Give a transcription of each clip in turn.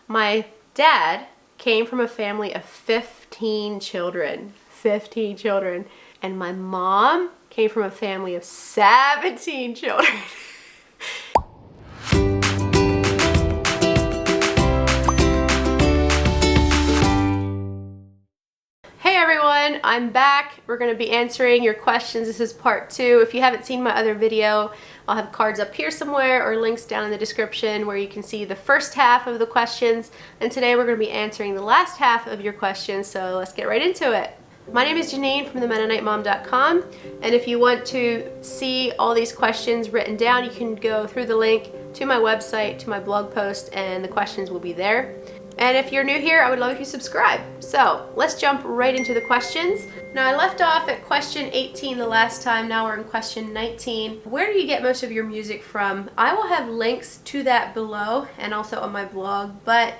My dad came from a family of 15 children. 15 children. And my mom came from a family of 17 children. Hey everyone, I'm back. We're going to be answering your questions. This is part 2. If you haven't seen my other video, I'll have cards up here somewhere or links down in the description where you can see the first half of the questions. And today we're going to be answering the last half of your questions, so let's get right into it. My name is Janine from the MennoniteMom.com, and if you want to see all these questions written down, you can go through the link to my website, to my blog post, and the questions will be there. And if you're new here, I would love if you subscribe. So let's jump right into the questions. Now I left off at question 18 the last time. Now we're in question 19. Where do you get most of your music from? I will have links to that below and also on my blog, but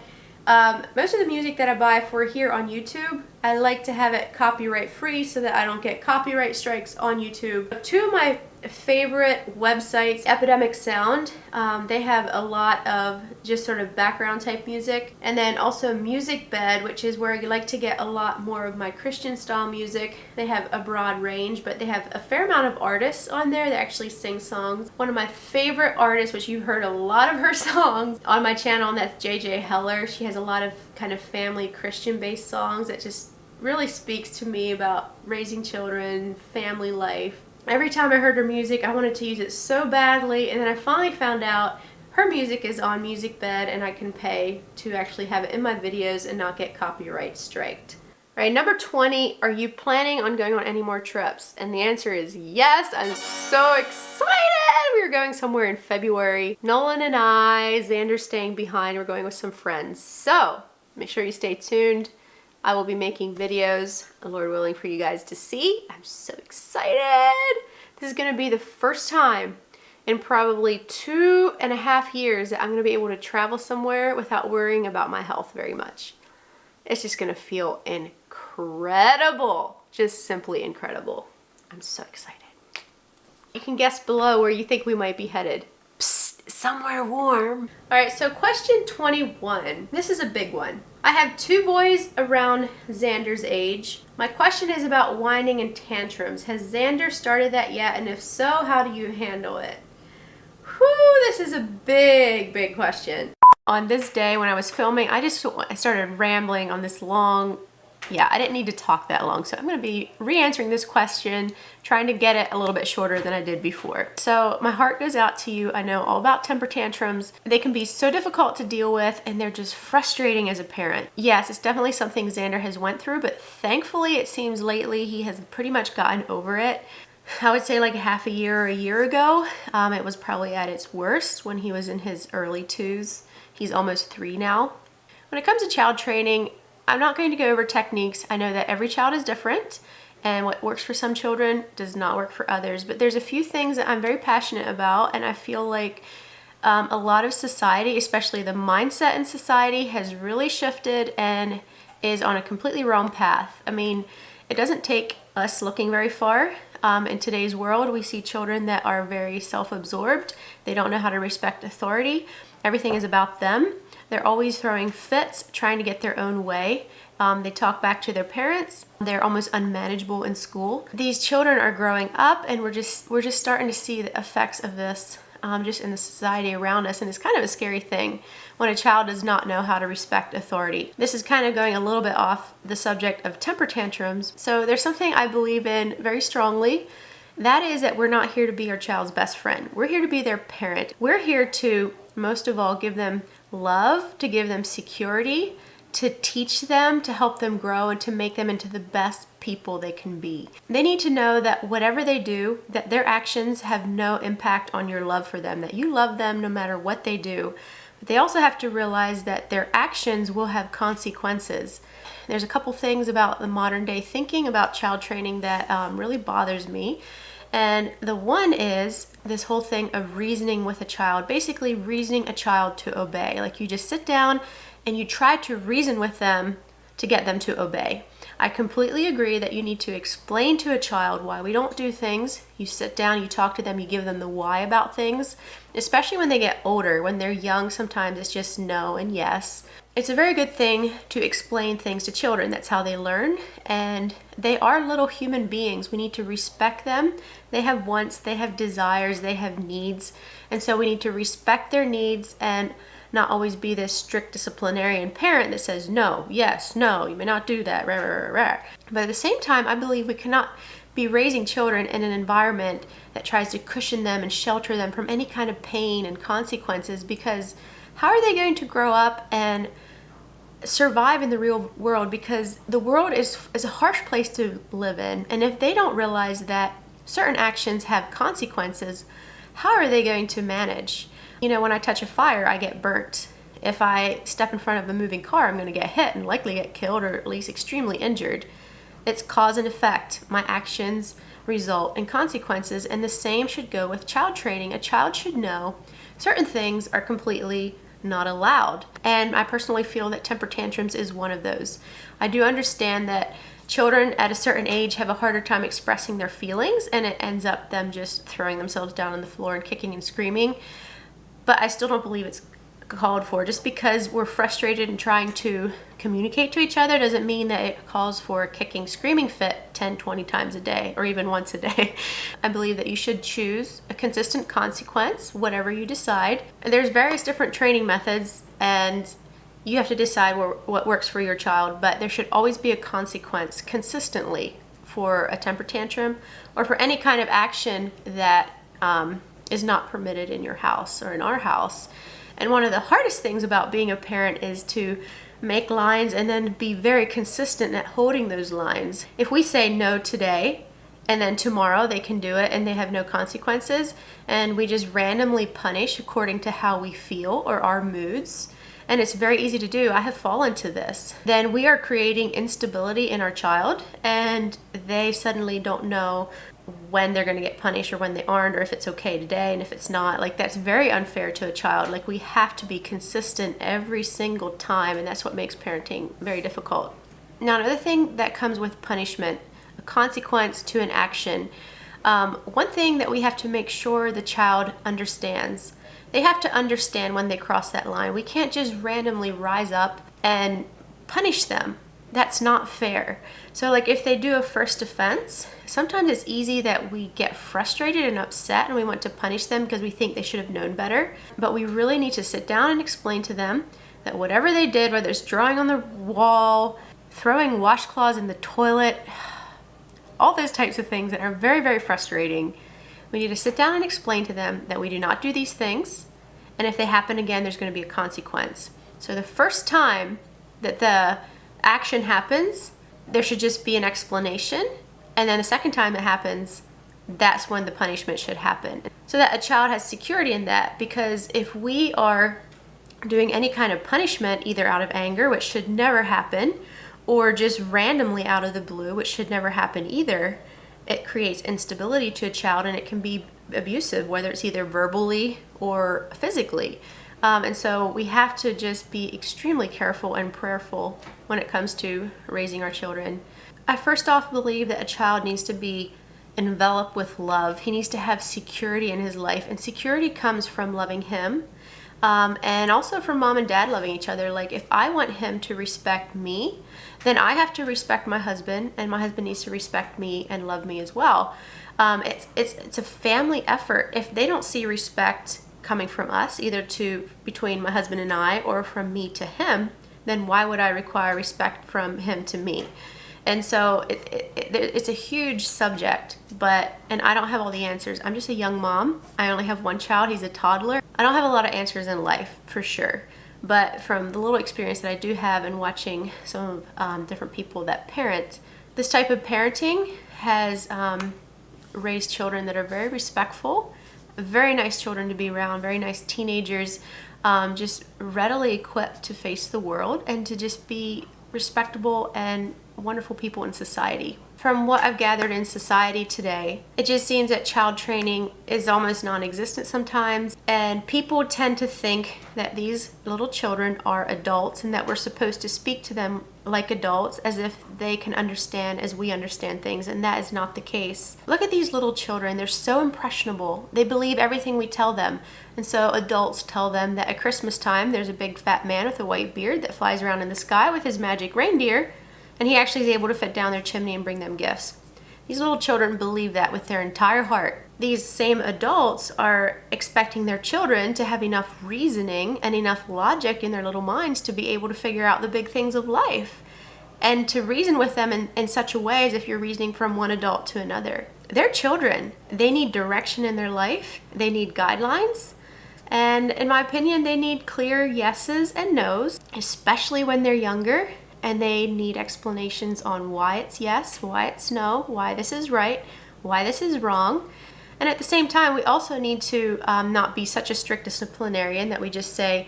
most of the music that I buy for here on YouTube, I like to have it copyright free so that I don't get copyright strikes on YouTube. Two of my favorite websites, Epidemic Sound, they have a lot of just sort of background type music, and then also Music Bed, which is where I like to get a lot more of my Christian style music. They have a broad range, but they have a fair amount of artists on there that actually sing songs. One of my favorite artists, which you've heard a lot of her songs on my channel, and that's JJ Heller. She has a lot of kind of family Christian based songs that just really speaks to me about raising children, family life. Every time I heard her music, I wanted to use it so badly, and then I finally found out her music is on Music Bed and I can pay to actually have it in my videos and not get copyright striked. All right, number 20, are you planning on going on any more trips? And the answer is yes. I'm so excited. We are going somewhere in February. Nolan and I, Xander's staying behind. We're going with some friends. So make sure you stay tuned. I will be making videos, Lord willing, for you guys to see. I'm so excited. This is gonna be the first time in probably 2.5 years that I'm gonna be able to travel somewhere without worrying about my health very much. It's just gonna feel incredible. Just simply incredible. I'm so excited. You can guess below where you think we might be headed. Psst, somewhere warm. All right, so question 21. This is a big one. I have 2 boys around Xander's age. My question is about whining and tantrums. Has Xander started that yet? And if so, how do you handle it? Whew, this is a big question. On this day when I was filming, I started rambling on this long, I didn't need to talk that long. So I'm gonna be re-answering this question, trying to get it a little bit shorter than I did before. So my heart goes out to you. I know all about temper tantrums. They can be so difficult to deal with, and they're just frustrating as a parent. Yes, it's definitely something Xander has went through, but thankfully it seems lately he has pretty much gotten over it. I would say like half a year or a year ago, it was probably at its worst when he was in his early 2s. He's almost 3 now. When it comes to child training, I'm not going to go over techniques. I know that every child is different, and what works for some children does not work for others, but there's a few things that I'm very passionate about, and I feel like a lot of society, especially the mindset in society, has really shifted and is on a completely wrong path. I mean, it doesn't take us looking very far. In today's world, we see children that are very self-absorbed. They don't know how to respect authority. Everything is about them. They're always throwing fits, trying to get their own way. They talk back to their parents. They're almost unmanageable in school. These children are growing up, and we're just starting to see the effects of this just in the society around us, and it's kind of a scary thing when a child does not know how to respect authority. This is kind of going a little bit off the subject of temper tantrums. So there's something I believe in very strongly. That is that we're not here to be our child's best friend. We're here to be their parent. We're here to, most of all, give them love, to give them security, to teach them, to help them grow, and to make them into the best people they can be. They need to know that whatever they do, that their actions have no impact on your love for them, that you love them no matter what they do. But they also have to realize that their actions will have consequences. There's a couple things about the modern day thinking about child training that really bothers me. And the one is this whole thing of reasoning with a child, basically reasoning a child to obey. Like you just sit down and you try to reason with them to get them to obey. I completely agree that you need to explain to a child why we don't do things. You sit down, you talk to them, you give them the why about things, especially when they get older. When they're young, sometimes it's just no and yes. It's a very good thing to explain things to children. That's how they learn, and they are little human beings. We need to respect them. They have wants, they have desires, they have needs, and so we need to respect their needs and not always be this strict disciplinarian parent that says no, yes, no, you may not do that, rah, rah, rah, rah. But at the same time, I believe we cannot be raising children in an environment that tries to cushion them and shelter them from any kind of pain and consequences, because how are they going to grow up and survive in the real world? Because the world is a harsh place to live in, and if they don't realize that certain actions have consequences, how are they going to manage? You know, when I touch a fire, I get burnt. If I step in front of a moving car, I'm going to get hit and likely get killed, or at least extremely injured. It's cause and effect. My actions result in consequences, and the same should go with child training. A child should know certain things are completely not allowed. And I personally feel that temper tantrums is one of those. I do understand that children at a certain age have a harder time expressing their feelings, and it ends up them just throwing themselves down on the floor and kicking and screaming. But I still don't believe it's called for. Just because we're frustrated and trying to communicate to each other doesn't mean that it calls for a kicking, screaming fit 10, 20 times a day, or even once a day. I believe that you should choose a consistent consequence, whatever you decide. And there's various different training methods, and you have to decide what works for your child, but there should always be a consequence consistently for a temper tantrum or for any kind of action that is not permitted in your house or in our house. And one of the hardest things about being a parent is to make lines and then be very consistent at holding those lines. If we say no today, and then tomorrow they can do it and they have no consequences, and we just randomly punish according to how we feel or our moods, and it's very easy to do, I have fallen to this, then we are creating instability in our child, and they suddenly don't know when they're going to get punished or when they aren't, or if it's okay today and if it's not. Like, that's very unfair to a child. Like, we have to be consistent every single time, and that's what makes parenting very difficult. Now, another thing that comes with punishment, a consequence to an action, one thing that we have to make sure the child understands, they have to understand when they cross that line. We can't just randomly rise up and punish them. That's not fair. So like, if they do a first offense, sometimes it's easy that we get frustrated and upset and we want to punish them because we think they should have known better. But we really need to sit down and explain to them that whatever they did, whether it's drawing on the wall, throwing washcloths in the toilet, all those types of things that are very, very frustrating, we need to sit down and explain to them that we do not do these things, and if they happen again, there's going to be a consequence. So the first time that the action happens, there should just be an explanation, and then the second time it happens, that's when the punishment should happen, so that a child has security in that. Because if we are doing any kind of punishment either out of anger, which should never happen, or just randomly out of the blue, which should never happen either, it creates instability to a child, and it can be abusive, whether it's either verbally or physically. And so we have to just be extremely careful and prayerful when it comes to raising our children. I first off believe that a child needs to be enveloped with love. He needs to have security in his life, and security comes from loving him, and also from mom and dad loving each other. Like, if I want him to respect me, then I have to respect my husband, and my husband needs to respect me and love me as well. It's a family effort. If they don't see respect coming from us, either between my husband and I, or from me to him, then why would I require respect from him to me? And so it's a huge subject, and I don't have all the answers. I'm just a young mom. I only have one child. He's a toddler. I don't have a lot of answers in life, for sure. But from the little experience that I do have in watching some different people that parent, this type of parenting has raised children that are very respectful, very nice children to be around, very nice teenagers, just readily equipped to face the world and to just be respectable and wonderful people in society. From what I've gathered in society today, it just seems that child training is almost non-existent sometimes, and people tend to think that these little children are adults and that we're supposed to speak to them like adults, as if they can understand as we understand things, and that is not the case. Look at these little children. They're so impressionable. They believe everything we tell them. And so adults tell them that at Christmas time there's a big fat man with a white beard that flies around in the sky with his magic reindeer, and he actually is able to fit down their chimney and bring them gifts. These little children believe that with their entire heart. These same adults are expecting their children to have enough reasoning and enough logic in their little minds to be able to figure out the big things of life, and to reason with them in such a way as if you're reasoning from one adult to another. They're children. They need direction in their life. They need guidelines. And in my opinion, they need clear yeses and nos, especially when they're younger. And they need explanations on why it's yes, why it's no, why this is right, why this is wrong. And at the same time, we also need to not be such a strict disciplinarian that we just say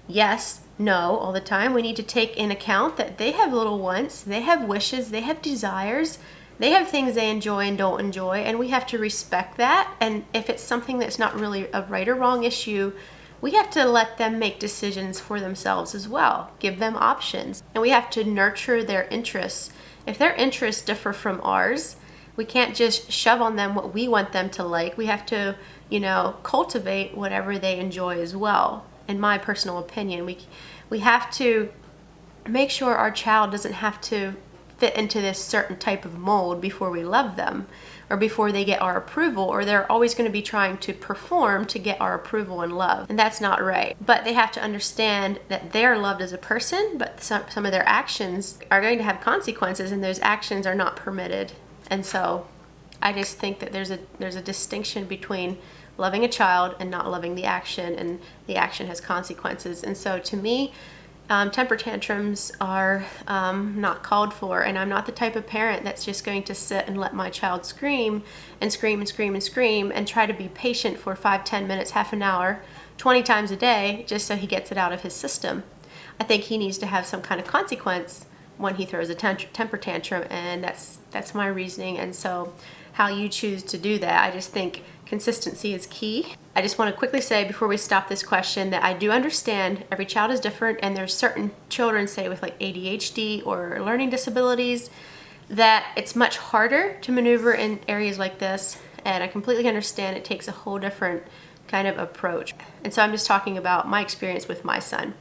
yes, no all the time. We need to take in account that they have little wants, they have wishes, they have desires, they have things they enjoy and don't enjoy, and we have to respect that. And if it's something that's not really a right or wrong issue, we have to let them make decisions for themselves as well, give them options, and we have to nurture their interests. If their interests differ from ours, we can't just shove on them what we want them to like. We have to, cultivate whatever they enjoy as well. In my personal opinion, we have to make sure our child doesn't have to fit into this certain type of mold before we love them, or before they get our approval, or they're always going to be trying to perform to get our approval and love. And that's not right. But they have to understand that they're loved as a person, but some of their actions are going to have consequences, and those actions are not permitted. And so I just think that there's a distinction between loving a child and not loving the action, and the action has consequences. And so to me, temper tantrums are not called for, and I'm not the type of parent that's just going to sit and let my child scream and scream and scream and scream and try to be patient for 5, 10 minutes, half an hour, 20 times a day just so he gets it out of his system. I think he needs to have some kind of consequence when he throws a temper tantrum, and that's my reasoning. And so how you choose to do that, I just think consistency is key. I just want to quickly say before we stop this question that I do understand every child is different, and there's certain children, say with like ADHD or learning disabilities, that it's much harder to maneuver in areas like this, and I completely understand it takes a whole different kind of approach. And so I'm just talking about my experience with my son.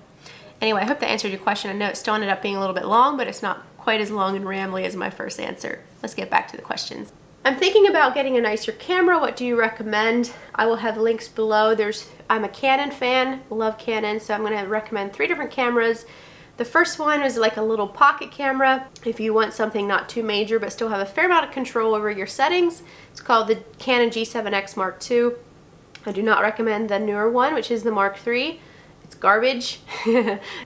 Anyway, I hope that answered your question. I know it still ended up being a little bit long, but it's not quite as long and rambly as my first answer. Let's get back to the questions. I'm thinking about getting a nicer camera. What do you recommend? I will have links below. I'm a Canon fan, love Canon, so I'm going to recommend 3 different cameras. The first one is like a little pocket camera if you want something not too major but still have a fair amount of control over your settings. It's called the Canon G7X Mark II. I do not recommend the newer one, which is the Mark III. It's garbage.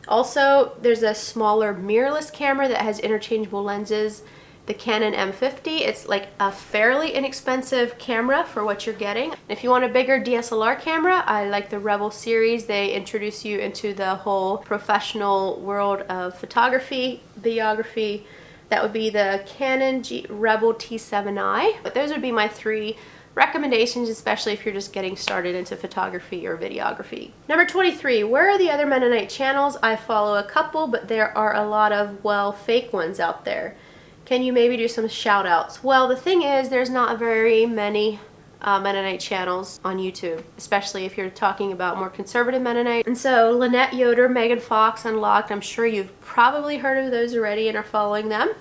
Also, there's a smaller mirrorless camera that has interchangeable lenses, the Canon M50. It's like a fairly inexpensive camera for what you're getting. If you want a bigger DSLR camera, I like the Rebel series. They introduce you into the whole professional world of photography, videography. That would be the Canon Rebel T7i. But those would be my 3 recommendations, especially if you're just getting started into photography or videography. Number 23, where are the other Mennonite channels? I follow a couple, but there are a lot of, well, fake ones out there. Can you maybe do some shout outs? Well, the thing is, there's not very many Mennonite channels on YouTube, especially if you're talking about more conservative Mennonite. And so Lynette Yoder, Megan Fox, Unlocked, I'm sure you've probably heard of those already and are following them.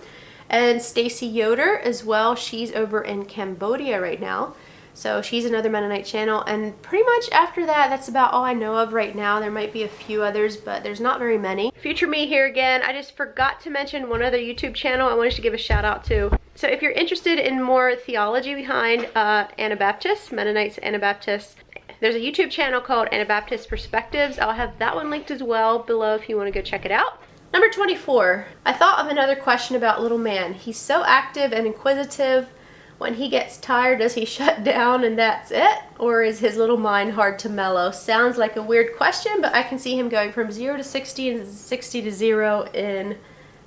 And Stacy Yoder as well, she's over in Cambodia right now. So she's another Mennonite channel, and pretty much after that, that's about all I know of right now. There might be a few others, but there's not very many. Future me here again. I just forgot to mention one other YouTube channel I wanted to give a shout out to. So if you're interested in more theology behind Anabaptists, Mennonites, Anabaptists, there's a YouTube channel called Anabaptist Perspectives. I'll have that one linked as well below if you want to go check it out. Number 24, I thought of another question about little man. He's so active and inquisitive. When he gets tired, does he shut down and that's it? Or is his little mind hard to mellow? Sounds like a weird question, but I can see him going from 0 to 60 and 60 to 0 in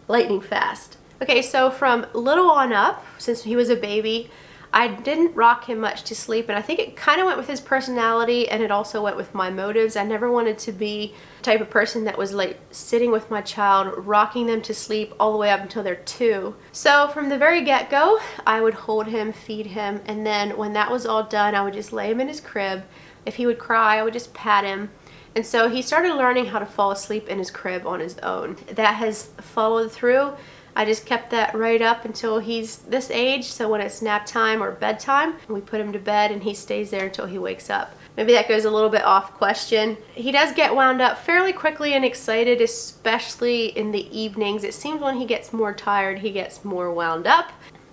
lightning fast. Okay, so from little on up, since he was a baby, I didn't rock him much to sleep, and I think it kind of went with his personality, and it also went with my motives. I never wanted to be the type of person that was like sitting with my child, rocking them to sleep all the way up until they're 2. So from the very get-go, I would hold him, feed him, and then when that was all done, I would just lay him in his crib. If he would cry, I would just pat him. And so he started learning how to fall asleep in his crib on his own. That has followed through. I just kept that right up until he's this age, so when it's nap time or bedtime, we put him to bed and he stays there until he wakes up. Maybe that goes a little bit off question. He does get wound up fairly quickly and excited, especially in the evenings. It seems when he gets more tired, he gets more wound up.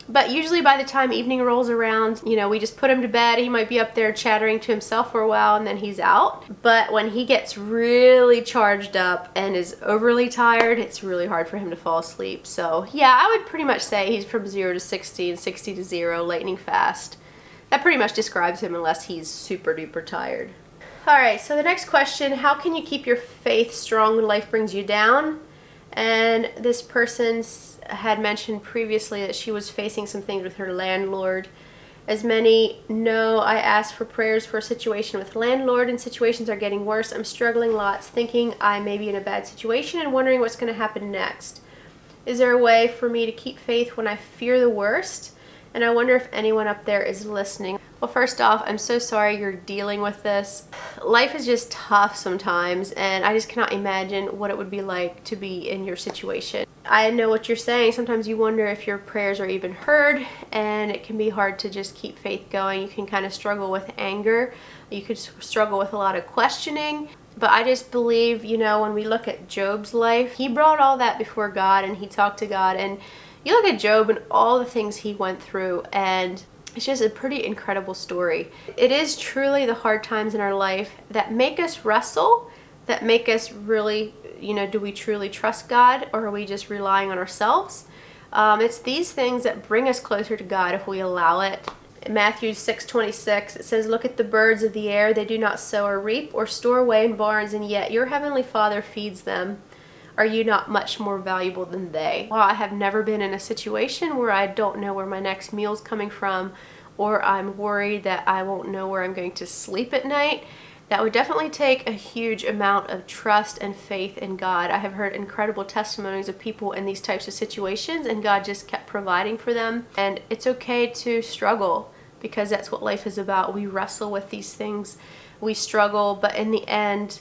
But usually by the time evening rolls around, you know, we just put him to bed. He might be up there chattering to himself for a while and then he's out. But when he gets really charged up and is overly tired, it's really hard for him to fall asleep. So yeah, I would pretty much say he's from 0 to 60 and 60 to 0, lightning fast. That pretty much describes him unless he's super duper tired. All right, so the next question, how can you keep your faith strong when life brings you down? And this person had mentioned previously that she was facing some things with her landlord. As many know, I asked for prayers for a situation with landlord, and situations are getting worse. I'm struggling lots, thinking I may be in a bad situation and wondering what's going to happen next. Is there a way for me to keep faith when I fear the worst? And I wonder if anyone up there is listening. Well, first off, I'm so sorry you're dealing with this. Life is just tough sometimes, and I just cannot imagine what it would be like to be in your situation. I know what you're saying. Sometimes you wonder if your prayers are even heard, and it can be hard to just keep faith going. You can kind of struggle with anger. You could struggle with a lot of questioning. But I just believe, you know, when we look at Job's life, he brought all that before God, and he talked to God, and you look at Job and all the things he went through, and it's just a pretty incredible story. It is truly the hard times in our life that make us wrestle, that make us really, you know, do we truly trust God, or are we just relying on ourselves? It's these things that bring us closer to God if we allow it. In Matthew 6:26, it says, "Look at the birds of the air. They do not sow or reap or store away in barns, and yet your heavenly Father feeds them. Are you not much more valuable than they?" While I have never been in a situation where I don't know where my next meal's coming from, or I'm worried that I won't know where I'm going to sleep at night, that would definitely take a huge amount of trust and faith in God. I have heard incredible testimonies of people in these types of situations, and God just kept providing for them. And it's okay to struggle, because that's what life is about. We wrestle with these things, we struggle, but in the end,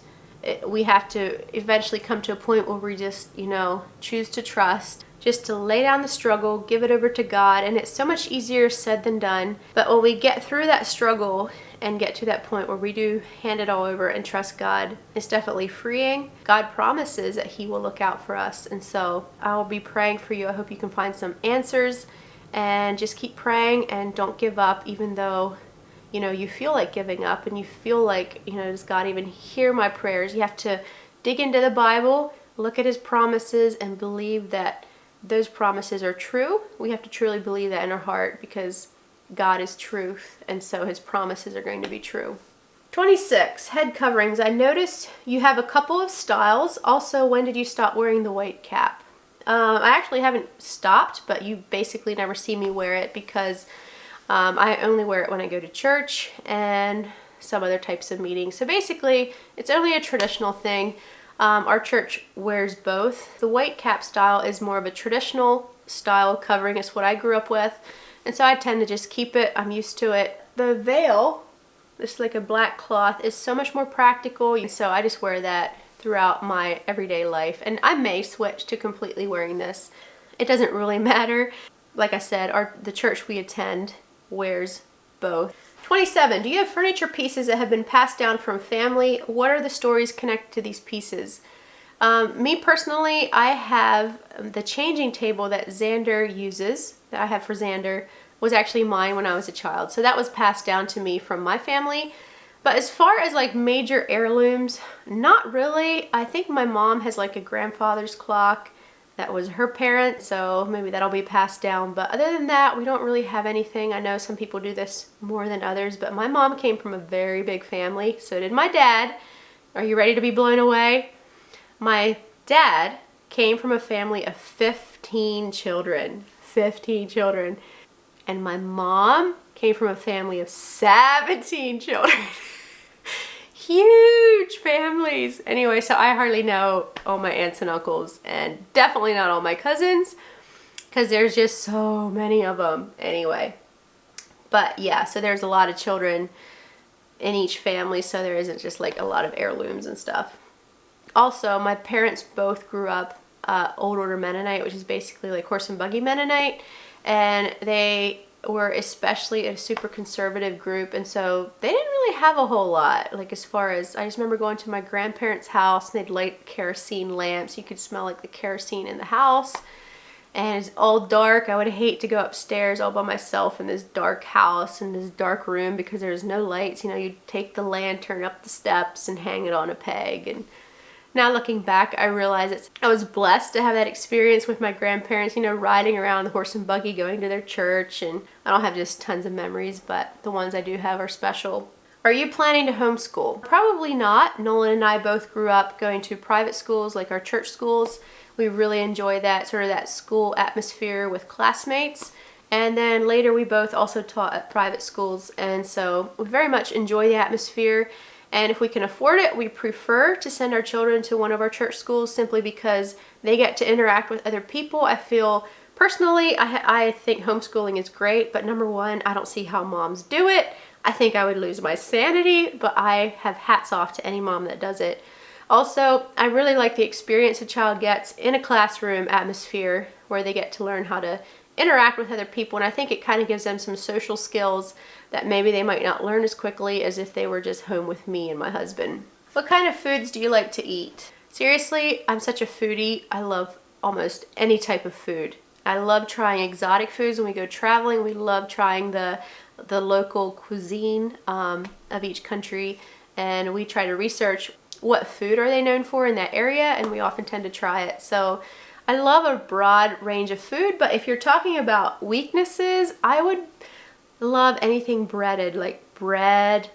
we have to eventually come to a point where we just, you know, choose to trust, just to lay down the struggle, give it over to God. And it's so much easier said than done. But when we get through that struggle and get to that point where we do hand it all over and trust God, it's definitely freeing. God promises that he will look out for us. And so I will be praying for you. I hope you can find some answers, and just keep praying and don't give up, even though, you know, you feel like giving up and you feel like, you know, does God even hear my prayers? You have to dig into the Bible, look at his promises, and believe that those promises are true. We have to truly believe that in our heart, because God is truth, and so his promises are going to be true. 26, head coverings. I noticed you have a couple of styles. Also, when did you stop wearing the white cap? I actually haven't stopped, but you basically never see me wear it, because I only wear it when I go to church and some other types of meetings. So basically, it's only a traditional thing. Our church wears both. The white cap style is more of a traditional style covering. It's what I grew up with. And so I tend to just keep it. I'm used to it. The veil, this like a black cloth, is so much more practical. And so I just wear that throughout my everyday life. And I may switch to completely wearing this. It doesn't really matter. Like I said, the church we attend wears both. 27, do you have furniture pieces that have been passed down from family? What are the stories connected to these pieces? Me personally, I have the changing table that Xander uses, that I have for Xander, was actually mine when I was a child. So that was passed down to me from my family. But as far as like major heirlooms, not really. I think my mom has like a grandfather's clock that was her parent, so maybe that'll be passed down. But other than that, we don't really have anything. I know some people do this more than others, but my mom came from a very big family. So did my dad. Are you ready to be blown away? My dad came from a family of 15 children. 15 children. And my mom came from a family of 17 children. Huge families. Anyway, so I hardly know all my aunts and uncles, and definitely not all my cousins, because there's just so many of them. Anyway, but yeah, so there's a lot of children in each family, so there isn't just like a lot of heirlooms and stuff. Also, my parents both grew up Old Order Mennonite, which is basically like horse and buggy Mennonite, and they were especially a super conservative group, and so they didn't really have a whole lot. Like, as far as, I just remember going to my grandparents' house and they'd light kerosene lamps. You could smell like the kerosene in the house, and it's all dark. I would hate to go upstairs all by myself in this dark house, in this dark room, because there's no lights. You know, you'd take the lantern up the steps and hang it on a peg. And now looking back, I realize I was blessed to have that experience with my grandparents, you know, riding around the horse and buggy, going to their church. And I don't have just tons of memories, but the ones I do have are special. Are you planning to homeschool? Probably not. Nolan and I both grew up going to private schools, like our church schools. We really enjoy that sort of that school atmosphere with classmates. And then later we both also taught at private schools, and so we very much enjoy the atmosphere. And if we can afford it, we prefer to send our children to one of our church schools, simply because they get to interact with other people. I feel personally, I think homeschooling is great, but number one, I don't see how moms do it. I think I would lose my sanity, but I have hats off to any mom that does it. Also, I really like the experience a child gets in a classroom atmosphere where they get to learn how to interact with other people, and I think it kind of gives them some social skills that maybe they might not learn as quickly as if they were just home with me and my husband. What kind of foods do you like to eat? Seriously, I'm such a foodie. I love almost any type of food. I love trying exotic foods when we go traveling. We love trying the local cuisine of each country, and we try to research what food are they known for in that area, and we often tend to try it. So I love a broad range of food, but if you're talking about weaknesses, I would love anything breaded, like bread.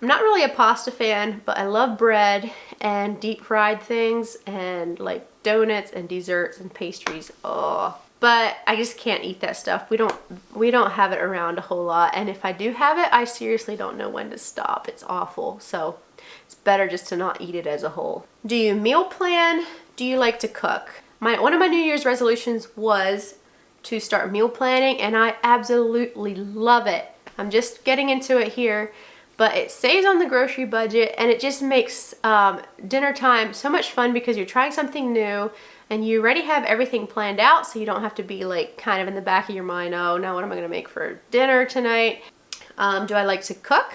I'm not really a pasta fan, but I love bread and deep fried things and like donuts and desserts and pastries. Oh, but I just can't eat that stuff. We don't have it around a whole lot, and if I do have it, I seriously don't know when to stop. It's awful. So it's better just to not eat it as a whole. Do you meal plan? Do you like to cook? One of my New Year's resolutions was to start meal planning, and I absolutely love it. I'm just getting into it here, but it saves on the grocery budget, and it just makes dinner time so much fun because you're trying something new and you already have everything planned out, so you don't have to be like kind of in the back of your mind, oh, now what am I gonna make for dinner tonight? Do I like to cook?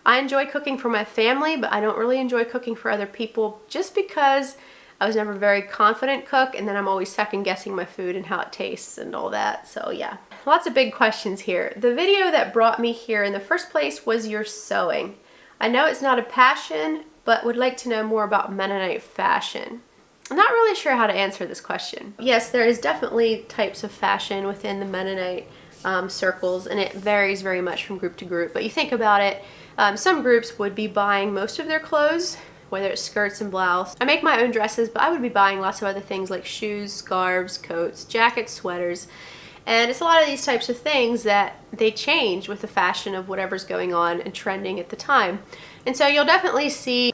I enjoy cooking for my family, but I don't really enjoy cooking for other people, just because I was never a very confident cook, and then I'm always second guessing my food and how it tastes and all that. So yeah, lots of big questions here. The video that brought me here in the first place was your sewing. I know it's not a passion, but would like to know more about Mennonite fashion. I'm not really sure how to answer this question. Yes, there is definitely types of fashion within the Mennonite circles, and it varies very much from group to group. But you think about it, some groups would be buying most of their clothes, whether it's skirts and blouse. I make my own dresses, but I would be buying lots of other things like shoes, scarves, coats, jackets, sweaters. And it's a lot of these types of things that they change with the fashion of whatever's going on and trending at the time. And so you'll definitely see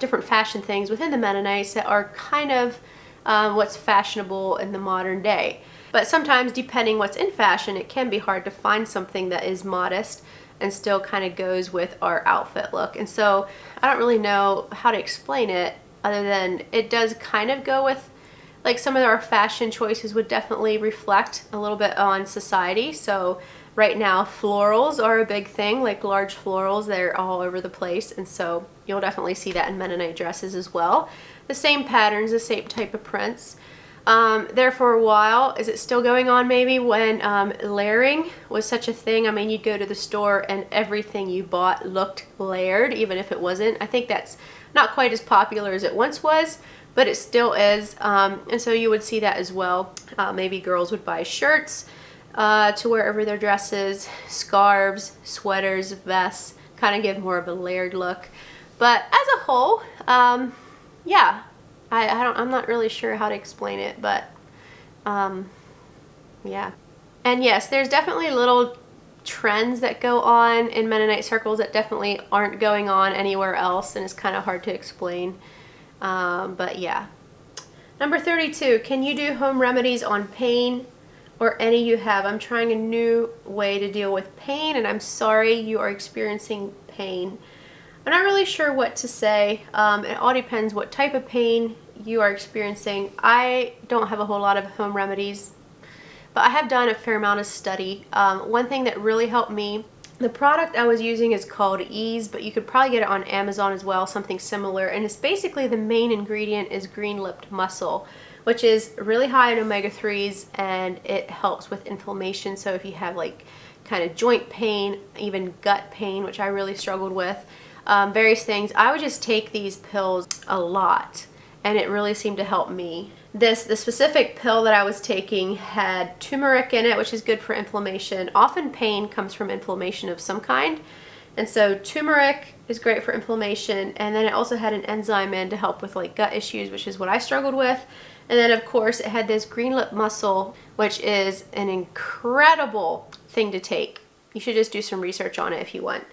different fashion things within the Mennonites that are kind of what's fashionable in the modern day. But sometimes, depending what's in fashion, it can be hard to find something that is modest and still kind of goes with our outfit look. And so I don't really know how to explain it, other than it does kind of go with, like, some of our fashion choices would definitely reflect a little bit on society. So right now, florals are a big thing, like large florals. They're all over the place, and so you'll definitely see that in Mennonite dresses as well. The same patterns, the same type of prints. There for a while, is it still going on maybe, when layering was such a thing? I mean, you'd go to the store and everything you bought looked layered, even if it wasn't. I think that's not quite as popular as it once was, but it still is. And so you would see that as well. Maybe girls would buy shirts to wear over their dresses, scarves, sweaters, vests, kind of give more of a layered look. But as a whole, yeah, I'm not really sure how to explain it, but yeah. And yes, there's definitely little trends that go on in Mennonite circles that definitely aren't going on anywhere else, and it's kind of hard to explain. But yeah. Number 32, can you do home remedies on pain or any you have? I'm trying a new way to deal with pain, and I'm sorry you are experiencing pain. I'm not really sure what to say. It all depends what type of pain you are experiencing. I don't have a whole lot of home remedies, but I have done a fair amount of study. One thing that really helped me, the product I was using is called Ease, but you could probably get it on Amazon as well, something similar. And it's basically, the main ingredient is green-lipped mussel, which is really high in omega-3s, and it helps with inflammation. So if you have like kind of joint pain, even gut pain, which I really struggled with, various things, I would just take these pills a lot, and it really seemed to help me. The specific pill that I was taking had turmeric in it, which is good for inflammation. Often pain comes from inflammation of some kind, and so turmeric is great for inflammation. And then it also had an enzyme in to help with like gut issues, which is what I struggled with. And then of course it had this green lip mussel, which is an incredible thing to take. You should just do some research on it if you want.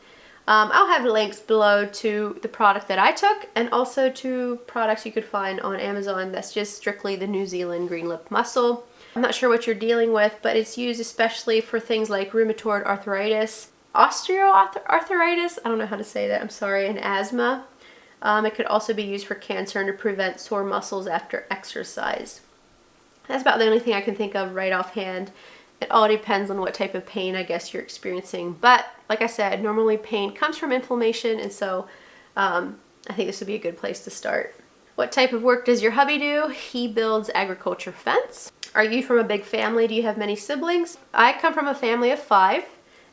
I'll have links below to the product that I took, and also to products you could find on Amazon that's just strictly the New Zealand green lip mussel. I'm not sure what you're dealing with, but it's used especially for things like rheumatoid arthritis, osteoarthritis, I don't know how to say that, I'm sorry, and asthma. It could also be used for cancer and to prevent sore muscles after exercise. That's about the only thing I can think of right offhand. It all depends on what type of pain I guess you're experiencing. But like I said, normally pain comes from inflammation, and so I think this would be a good place to start. What type of work does your hubby do? He builds agriculture fence. Are you from a big family? Do you have many siblings? I come from a family of 5,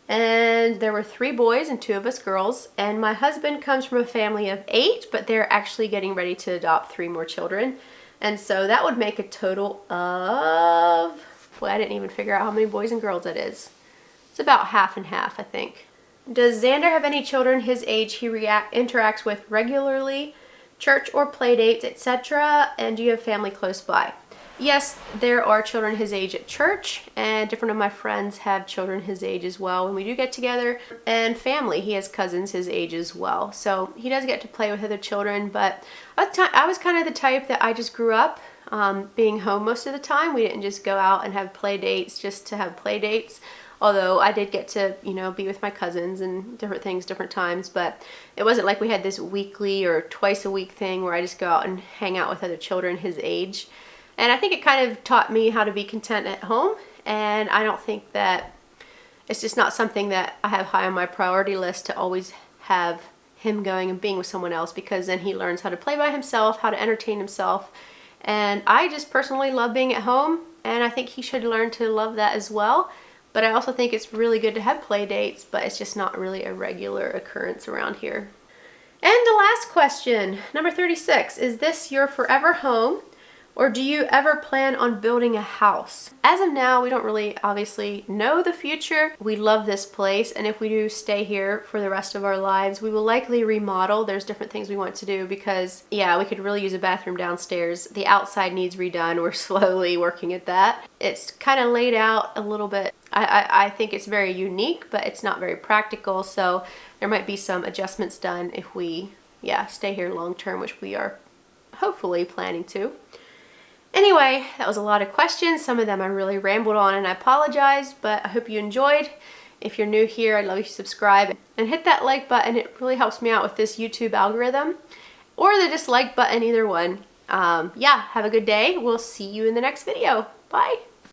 and there were 3 boys and 2 of us girls. And my husband comes from a family of 8, but they're actually getting ready to adopt 3 more children. And so that would make a total of... Boy, I didn't even figure out how many boys and girls that is. It's about half and half, I think. Does Xander have any children his age he interacts with regularly, church or play dates, etc.? And do you have family close by? Yes, there are children his age at church, and different of my friends have children his age as well when we do get together. And family, he has cousins his age as well. So he does get to play with other children, but I was kind of the type that I just grew up being home most of the time. We didn't just go out and have play dates just to have play dates. Although I did get to, you know, be with my cousins and different things, different times, but it wasn't like we had this weekly or twice a week thing where I just go out and hang out with other children his age. And I think it kind of taught me how to be content at home, and I don't think that, it's just not something that I have high on my priority list to always have him going and being with someone else, because then he learns how to play by himself, how to entertain himself. And I just personally love being at home, and I think he should learn to love that as well. But I also think it's really good to have play dates, but it's just not really a regular occurrence around here. And the last question, number 36, is this your forever home, or do you ever plan on building a house? As of now, we don't really obviously know the future. We love this place, and if we do stay here for the rest of our lives, we will likely remodel. There's different things we want to do because, yeah, we could really use a bathroom downstairs. The outside needs redone. We're slowly working at that. It's kind of laid out a little bit. I think it's very unique, but it's not very practical, so there might be some adjustments done if we, yeah, stay here long term, which we are hopefully planning to. Anyway, that was a lot of questions. Some of them I really rambled on, and I apologize, but I hope you enjoyed. If you're new here, I'd love you to subscribe and hit that like button. It really helps me out with this YouTube algorithm, or the dislike button, either one. Yeah, have a good day. We'll see you in the next video. Bye.